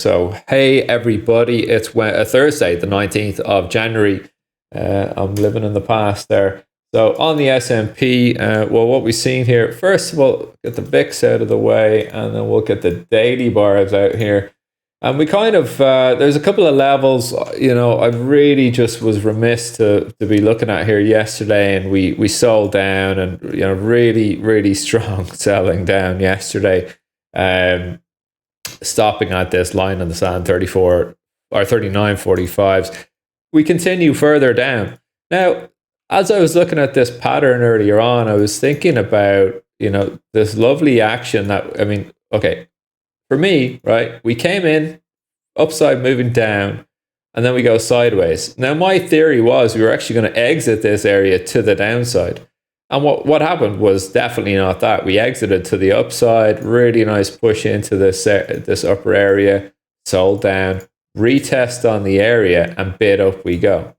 So, hey everybody, it's Thursday, the 19th of January. I'm living in the past there. So, on the S&P, well, what we've seen here, first of all, get the VIX out of the way, and then we'll get the daily bars out here. And we kind of, there's a couple of levels, I really just was remiss to be looking at here yesterday, and we sold down and, really, really strong selling down yesterday. Stopping at this line in the sand 34 or 39.45s. We continue further down. Now, as I was looking at this pattern earlier on, I was thinking about, this lovely action okay, for me, right, we came in upside moving down and then we go sideways. Now, my theory was we were actually going to exit this area to the downside. And what happened was definitely not that. We exited to the upside, really nice push into this upper area, sold down, retest on the area, and bid up we go.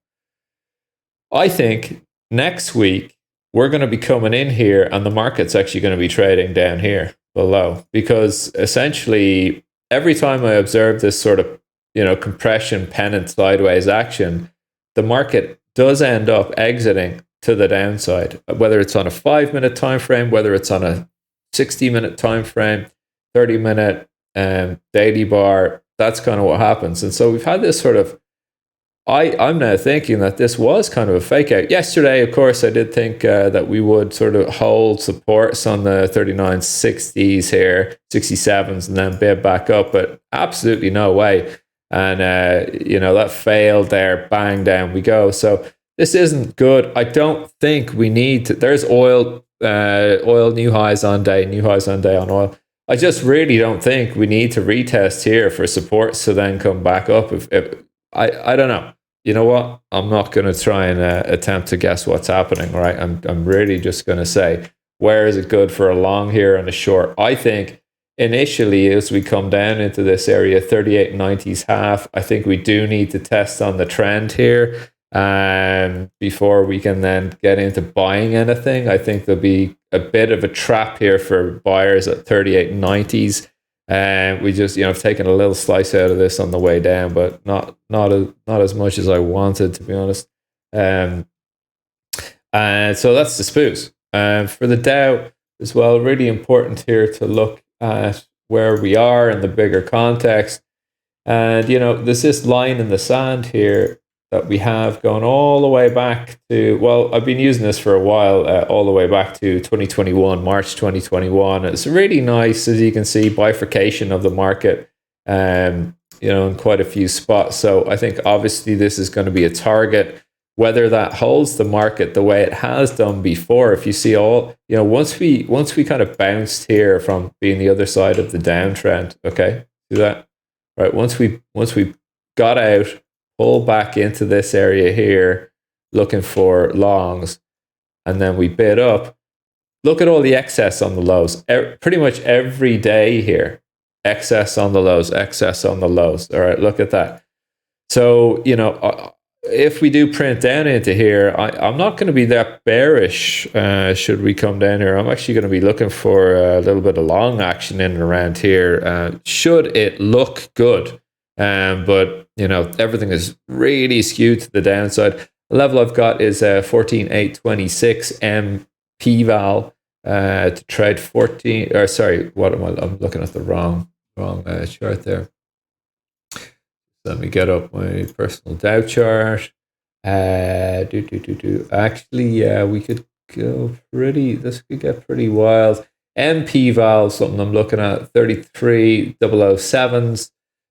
I think next week we're going to be coming in here and the market's actually going to be trading down here below, because essentially every time I observe this sort of, compression pennant sideways action, the market does end up exiting to the downside, whether it's on a 5-minute time frame, whether it's on a 60-minute time frame, 30-minute daily bar. That's kind of what happens. And so we've had this sort of, I'm now thinking that this was kind of a fake out. Yesterday, of course, I did think that we would sort of hold supports on the 39.60s here, 67s, and then bid back up, but absolutely no way. And, that failed there, bang, down we go. So this isn't good. I don't think we need to. There's oil new highs on day on oil. I just really don't think we need to retest here for supports to then come back up. If I don't know. You know what? I'm not going to try and attempt to guess what's happening, right? I'm really just going to say, where is it good for a long here and a short? I think initially, as we come down into this area, 38.90s half, I think we do need to test on the trend here. Before we can then get into buying anything. I think there'll be a bit of a trap here for buyers at 38.90s. And we just, have taken a little slice out of this on the way down, but not as much as I wanted, to be honest. And so that's the SPOOs. For the Dow as well, really important here to look at where we are in the bigger context. And, there's this line in the sand here that we have going all the way back to, well, I've been using this for a while, all the way back to 2021, March 2021. It's really nice, as you can see, bifurcation of the market, in quite a few spots. So I think obviously this is going to be a target. Whether that holds the market the way it has done before, if you see once we kind of bounced here from being the other side of the downtrend, okay, do that, right? Once we got out, pull back into this area here, looking for longs, and then we bid up. Look at all the excess on the lows. Pretty much every day here, excess on the lows, excess on the lows. All right, look at that. So, if we do print down into here, I'm not going to be that bearish should we come down here. I'm actually going to be looking for a little bit of long action in and around here. Should it look good? But everything is really skewed to the downside. The level I've got is 14.826 M P val to trade 14. Or sorry, what am I? I'm looking at the wrong chart there. Let me get up my personal Dow chart. Actually, yeah, we could go pretty. This could get pretty wild. MP val, something I'm looking at, 33.007s.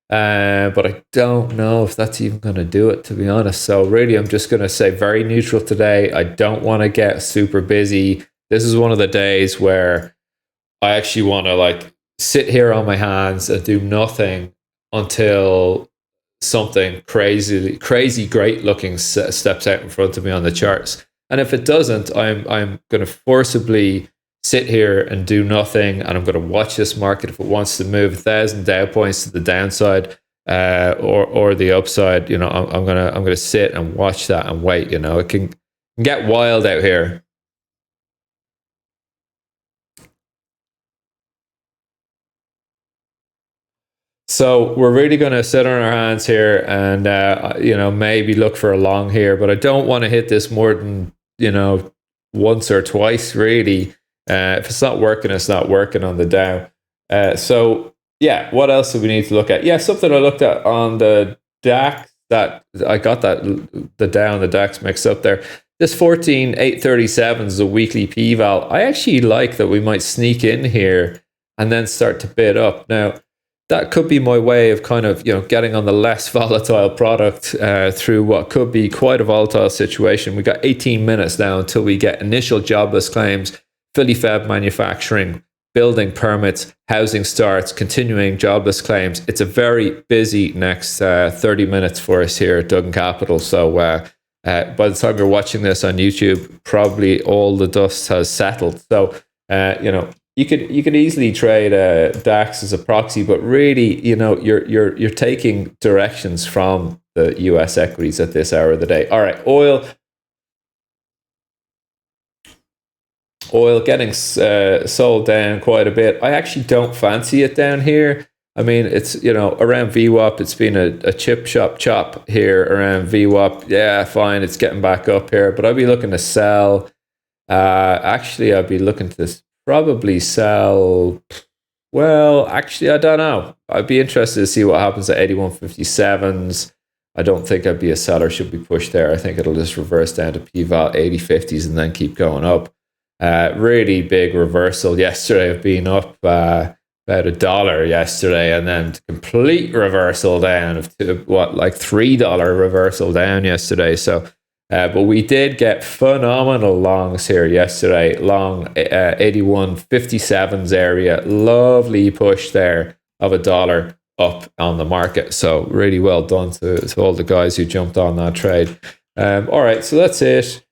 But I don't know if that's even going to do it, to be honest. So really, I'm just going to say very neutral today. I don't want to get super busy. This is one of the days where I actually want to sit here on my hands and do nothing until something crazy great looking steps out in front of me on the charts. And if it doesn't, I'm going to forcibly sit here and do nothing, and I'm going to watch this market. If it wants to move 1,000 Dow points to the downside or the upside, I'm gonna sit and watch that and wait. It can get wild out here. So we're really going to sit on our hands here and, maybe look for a long here, but I don't want to hit this more than, once or twice, really. If it's not working, it's not working on the Dow. So, yeah, what else do we need to look at? Yeah, something I looked at on the DAX that I got the Dow and the DAX mixed up there. This 14,837 is a weekly P-val. I actually like that we might sneak in here and then start to bid up. Now, that could be my way of kind of, getting on the less volatile product through what could be quite a volatile situation. We got 18 minutes now until we get initial jobless claims, Philly Fed manufacturing, building permits, housing starts, continuing jobless claims. It's a very busy next 30 minutes for us here at Duggan Capital. So by the time you're watching this on YouTube, probably all the dust has settled. So, you could easily trade DAX as a proxy, but really, you're taking directions from the US equities at this hour of the day. All right, oil getting sold down quite a bit. I actually don't fancy it down here. I mean, it's, around VWAP, it's been a chip shop chop here around VWAP. Yeah, fine, it's getting back up here, but I'd be looking to sell. Actually, I'd be looking to probably sell. Well, actually, I don't know. I'd be interested to see what happens at 81.57s. I don't think I'd be a seller, should be pushed there. I think it'll just reverse down to P-val 80.50s and then keep going up. Really big reversal yesterday of being up about $1 yesterday, and then complete reversal down of $3 reversal down yesterday. So, but we did get phenomenal longs here yesterday. Long 81.57s area, lovely push there of $1 up on the market. So really well done to all the guys who jumped on that trade. All right, so that's it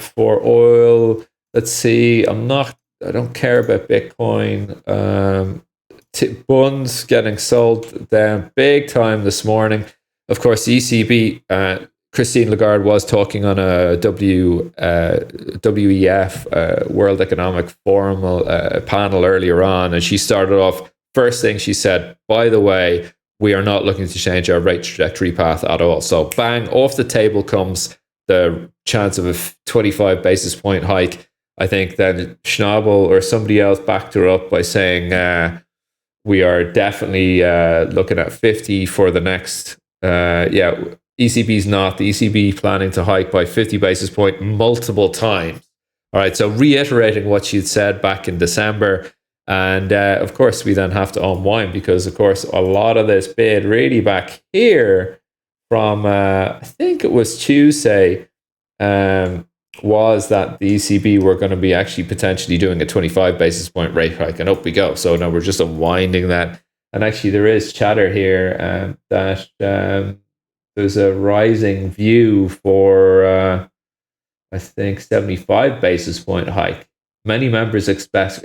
for oil. Let's see. I don't care about Bitcoin. Bunds getting sold down big time this morning. Of course, the ECB, Christine Lagarde was talking on a WEF, World Economic Forum panel earlier on, and she started off, first thing she said, by the way, we are not looking to change our rate trajectory path at all. So bang, off the table comes the chance of a 25 basis point hike. I think then Schnabel or somebody else backed her up by saying we are definitely looking at 50 for the next. ECB's not. The ECB planning to hike by 50 basis point multiple times. All right, so reiterating what she'd said back in December. And of course, we then have to unwind because, of course, a lot of this bid really back here from, I think it was Tuesday, was that the ECB were going to be actually potentially doing a 25 basis point rate hike, and up we go. So now we're just unwinding that. And actually, there is chatter here that there's a rising view for, I think, 75 basis point hike. Many members expressed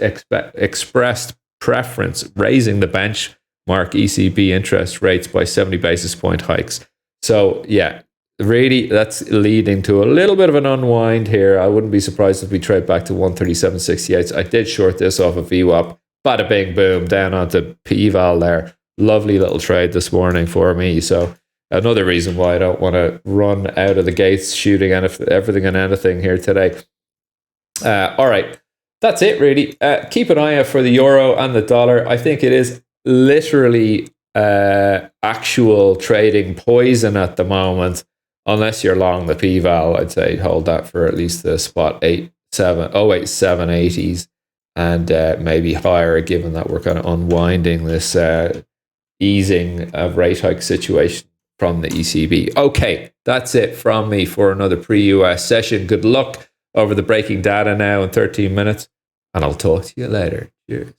preference raising the benchmark ECB interest rates by 70 basis point hikes. So, yeah, really, that's leading to a little bit of an unwind here. I wouldn't be surprised if we trade back to 137.68. I did short this off of VWAP. Bada bing boom, down onto P-val there. Lovely little trade this morning for me. So another reason why I don't want to run out of the gates shooting everything and anything here today. All right, that's it really. Keep an eye out for the euro and the dollar. I think it is literally actual trading poison at the moment. Unless you're long the P-val, I'd say hold that for at least the spot 780s and maybe higher, given that we're kind of unwinding this easing of rate hike situation from the ECB. Okay, that's it from me for another pre-US session. Good luck over the breaking data now in 13 minutes, and I'll talk to you later. Cheers.